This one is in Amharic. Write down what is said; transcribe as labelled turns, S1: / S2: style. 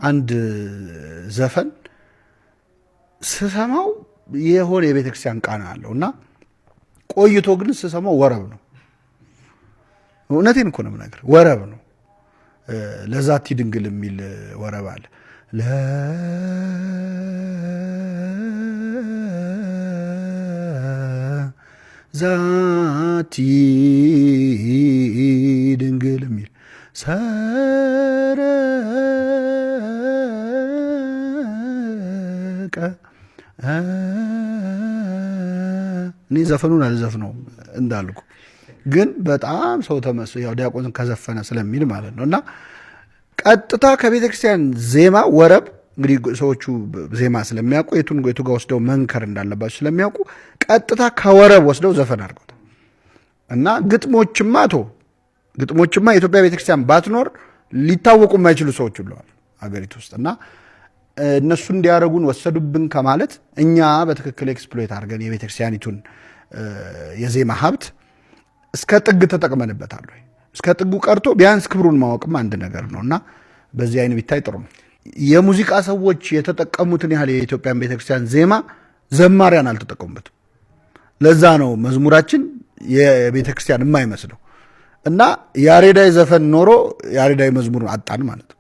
S1: አንድ ዘፈን ስሰማው የሆነ የቤተክርስቲያን ቃና አለውና ቆይቶ ግን ስሰማው ወረብ ነው። እውነቴን እኮ ነው የምነግርህ፣ ወረብ ነው። ለዛቲ ድንግል የሚል ወረብ አለ። ለዛቲ ድንግል የሚል ሰረቀ እኔ ዘፈኑን አልዘፍነውም እንዳልኩ ግን በጣም ሰው ተመስሎ ያው ዲያቆን ከዘፈነ ስለሚል ማለት ነው። እና ቀጥታ ከቤተ ክርስቲያን ዜማ ወረብ እንግዲህ ሰዎቹ ዜማ ስለሚያውቁ የቱ ጋር ወስደው መንከር እንዳለባቸው ስለሚያውቁ ቀጥታ ከወረብ ወስደው ዘፈን አድርገውታል። እና ግጥሞችማ የኢትዮጵያ ቤተ ክርስቲያን ባትኖር ሊታወቁ የማይችሉ ሰዎች ሁለዋል አገሪቱ ውስጥ። እና እነሱ እንዲያደርጉን ወሰዱብን ከማለት እኛ በትክክል ኤክስፕሎይት አድርገን የቤተ ክርስቲያኒቱን የዜማ ሀብት እስከ ጥግ ተጠቅመንበታል ወይ? እስከ ጥጉ ቀርቶ ቢያንስ ክብሩን ማወቅም አንድ ነገር ነው። እና በዚህ አይነት ቢታይ ጥሩ ነው። የሙዚቃ ሰዎች የተጠቀሙትን ያህል የኢትዮጵያን ቤተክርስቲያን ዜማ ዘማሪያን አልተጠቀሙበትም። ለዛ ነው መዝሙራችን የቤተክርስቲያን የማይመስለው። እና ያሬዳዊ ዘፈን ኖሮ ያሬዳዊ መዝሙር አጣን ማለት ነው።